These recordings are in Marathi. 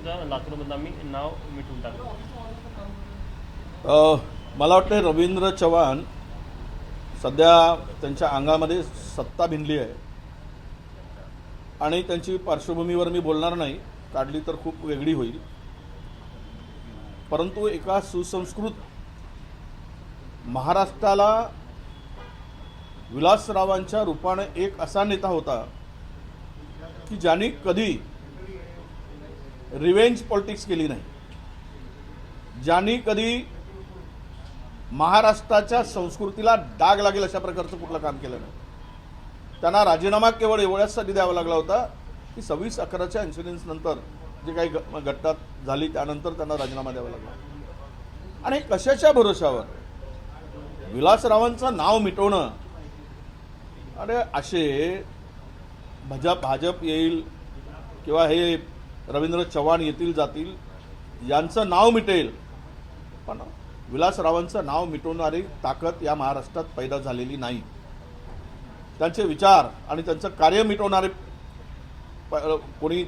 तुमचं लातूरमधलं आम्ही नाव मिटवून टाकलं. मला वाटतं रवींद्र चव्हाण सध्या त्यांच्या अंगामध्ये सत्ता भिनली आहे आणि त्यांची पार्श्वभूमीवर मी बोलणार नाही, काढली तर खूप वेगळी होईल. परंतु एका सुसंस्कृत महाराष्ट्राला विलासरावांच्या रूपाने एक असा नेता होता की ज्यांनी कधी रिवेंज पॉलिटिक्स केली नाही, ज्यांनी कधी महाराष्ट्राच्या संस्कृतीला डाग लागेल अशा प्रकारचं कुठलं काम केलं नाही. त्यांना राजीनामा केवळ एवढ्यासाठी द्यावा लागला होता की 26/11च्या इन्सिडेंट्स नंतर जे काही घटना झाली त्यानंतर त्यांना राजीनामा द्यावा लागला. आणि कशाच्या भरोशावर विलासरावांचं नाव मिटवणं, अरे असे भाजप येईल किंवा हे रवींद्र चव्हाण येतील जातील, यांचं नाव मिटेल, पण विलासरावांचं नाव मिटवणारी ताकद या महाराष्ट्रात पैदा झालेली नाही. त्यांचे विचार आणि त्यांचं कार्य मिटवणारे कोणी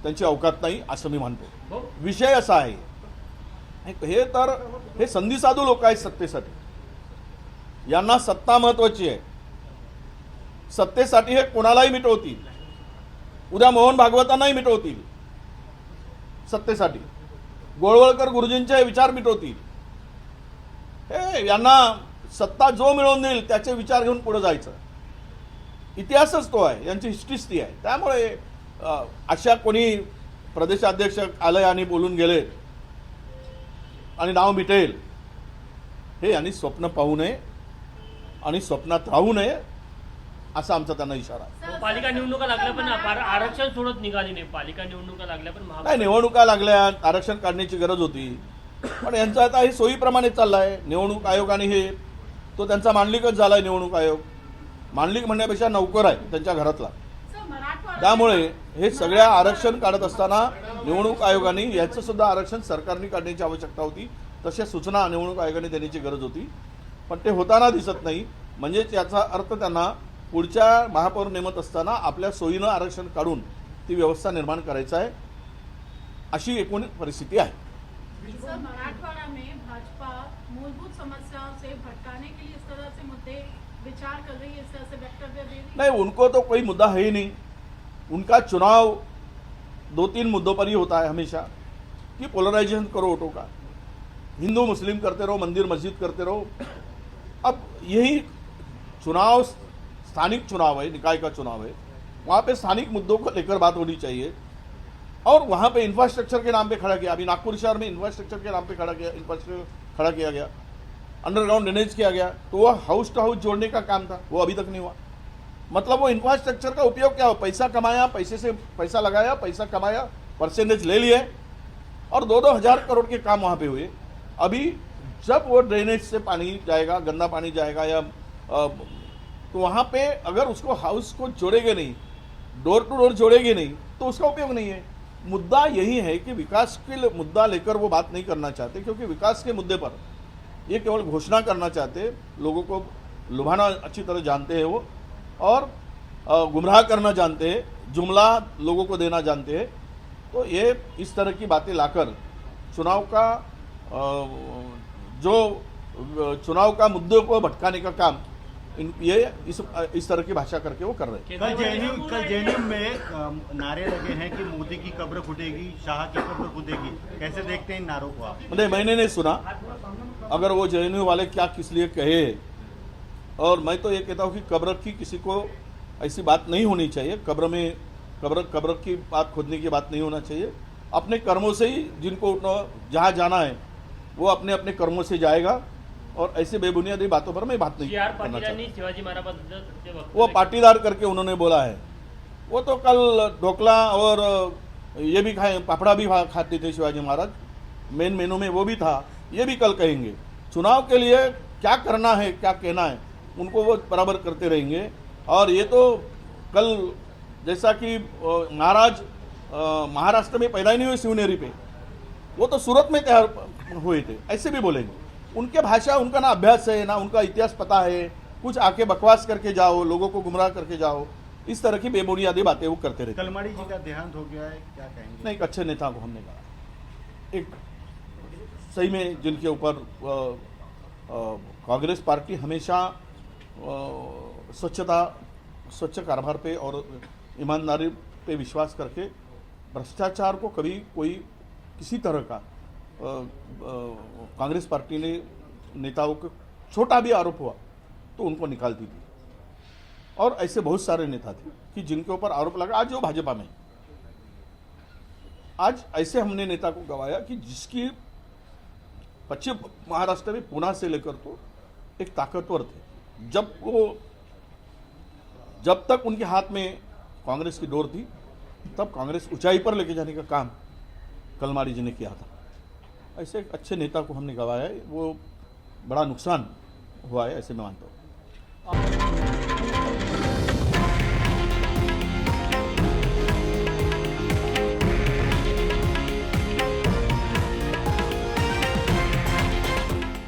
त्यांची अवकात नाही असं मी म्हणतो. विषय असा आहे, हे संधिसाधू लोक आहेत सत्तेसाठी. यांना सत्ता महत्वाची आहे. सत्तेसाठी हे कोणालाही मिटवतील. उद्या मोहन भागवतांनाही मिटवतील सत्तेसाठी. गोळवळकर गुरुजींचे विचार मिटवतील. हे यांना सत्ता जो मिळवून देईल त्याचे विचार घेऊन पुढे जायचं. इतिहासच तो आहे, यांची हिस्ट्रीच ती आहे. त्यामुळे अशा कोणी प्रदेशाध्यक्ष आले आणि बोलून गेले आणि नाव मिटेल, हे यांनी स्वप्न पाहू नये आणि स्वप्नात राहू नये असा आमचा त्यांना इशारा आहे. पालिका निवडणुका लागल्या पण आरक्षण सोडत निघाली नाही. पालिका निवडणुका लागल्या पण नाही, निवडणुका लागल्या, आरक्षण काढण्याची गरज होती, पण यांचं आता हे सोयीप्रमाणे चाललंय. निवडणूक आयोगाने हे तो त्यांचा मांडलिकच झालाय. निवडणूक आयोग मांडलिक म्हणण्यापेक्षा नौकर आहे त्यांच्या घरातला. त्यामुळे हे सगळ्या आरक्षण काढत असताना निवडणूक आयोगाने याचं सुद्धा आरक्षण सरकारने काढण्याची आवश्यकता होती. तशा सूचना निवडणूक आयोगाने देण्याची गरज होती, पण ते होताना दिसत नाही. म्हणजेच याचा अर्थ त्यांना पुढच्या महापौर नेमत असताना आपल्या सोयीनं आरक्षण काढून ती व्यवस्था निर्माण करायचं आहे, अशी एकूण परिस्थिती आहे. मराठवाड़ा में भाजपा मूलभूत समस्याओं से भटकाने के लिए इस तरह से मुद्दे विचार कर रही है, इस तरह से वक्तव्य दे रही है? नहीं, उनको तो कोई मुद्दा है ही नहीं. उनका चुनाव 2-3 मुद्दों पर ही होता है हमेशा, कि पोलराइजेशन करो वोटों का, हिंदू मुस्लिम करते रहो, मंदिर मस्जिद करते रहो. अब यही चुनाव स्थानिक चुनाव है, निकाय का चुनाव है, वहाँ पे स्थानिक मुद्दों को लेकर बात होनी चाहिए. और वहाँ पे इंफ्रास्ट्रक्चर के नाम पे खड़ा किया. अभी नागपुर शहर में इंफ्रास्ट्रक्चर के नाम पे इंफ्रास्ट्रक्चर खड़ा किया गया, अंडरग्राउंड ड्रेनेज किया गया, तो वो हाउस टू हाउस जोड़ने का काम था, वो अभी तक नहीं हुआ. मतलब वो इंफ्रास्ट्रक्चर का उपयोग क्या हो, पैसा कमाया, पैसे से पैसा लगाया, पैसा कमाया, परसेंटेज ले लिए और 2-2 हज़ार करोड़ के काम वहाँ पे हुए. अभी जब वो ड्रेनेज से पानी जाएगा, गंदा पानी जाएगा या तो वहाँ पे अगर उसको हाउस को जोड़ेंगे नहीं, डोर टू डोर जोड़ेंगे नहीं, तो उसका उपयोग नहीं है. मुद्दा यही है कि विकास के मुद्दा लेकर वो बात नहीं करना चाहते, क्योंकि विकास के मुद्दे पर ये केवल घोषणा करना चाहते, लोगों को लुभाना अच्छी तरह जानते हैं वो, और गुमराह करना जानते हैं, जुमला लोगों को देना जानते हैं. तो ये इस तरह की बातें लाकर चुनाव का चुनाव का मुद्दों को भटकाने का काम ये इस तरह की भाषा करके वो कर रहे हैं. कल जेएनयू में नारे लगे हैं कि मोदी की कब्र खुदेगी, शाह की कब्र खुदेगी. कैसे देखते हैं इन नारों को आप? मतलब मैंने नहीं सुना अगर वो जेएनयू वाले क्या किस लिए कहे, और मैं तो ये कहता हूँ कि कब्र की किसी को ऐसी बात नहीं होनी चाहिए. कब्र की बात खोदने की बात नहीं होना चाहिए. अपने कर्मों से ही जिनको जहाँ जाना है वो अपने अपने कर्मों से जाएगा, और ऐसे बेबुनियादी बातों पर मैं बात नहीं करना चाहता. शिवाजी महाराज वो पाटीदार करके उन्होंने बोला है. वो तो कल ढोकला और ये भी खाए, पापड़ा भी खाते थे शिवाजी महाराज, मेन मेनू में वो भी था. ये भी कल कहेंगे. चुनाव के लिए क्या करना है, क्या कहना है, उनको वो बराबर करते रहेंगे. और ये तो कल जैसा कि महाराज महाराष्ट्र में पैदा ही नहीं हुए शिवनेरी पे, वो तो सूरत में तैयार हुए थे, ऐसे भी बोलेंगे. उनके भाषा, उनका ना अभ्यास है, ना उनका इतिहास पता है. कुछ आके बकवास करके जाओ, लोगों को गुमराह करके जाओ, इस तरह की बेबुनियादी बातें वो करते रहते हैं। कलमाड़ी जी का देहांत हो गया है, क्या कहेंगे? नहीं, एक अच्छे नेता को हमने कहा, एक सही में जिनके ऊपर कांग्रेस पार्टी हमेशा स्वच्छ कारोबार पे और ईमानदारी पे विश्वास करके भ्रष्टाचार को कभी कोई किसी तरह का कांग्रेस पार्टी ने नेताओं को छोटा भी आरोप हुआ तो उनको निकालती थी। और ऐसे बहुत सारे नेता थे कि जिनके ऊपर आरोप लगा, आज वो भाजपा में। आज ऐसे हमने नेता को गवाया कि जिसकी पश्चिम महाराष्ट्र में पुणे से लेकर तो एक ताकतवर थे। जब तक उनके हाथ में कांग्रेस की डोर थी तब कांग्रेस ऊंचाई पर लेके जाने का काम कलमाड़ी जी ने किया था। ऐसे एक अच्छे नेता को हमने गवाया है, वो बड़ा नुकसान हुआ है, ऐसे मैं मानता हूँ।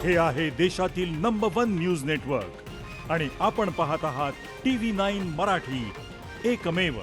हे आहे देशातील नंबर 1 न्यूज नेटवर्क आणि आपण पाहत आहात TV9 मराठी, एकमेव.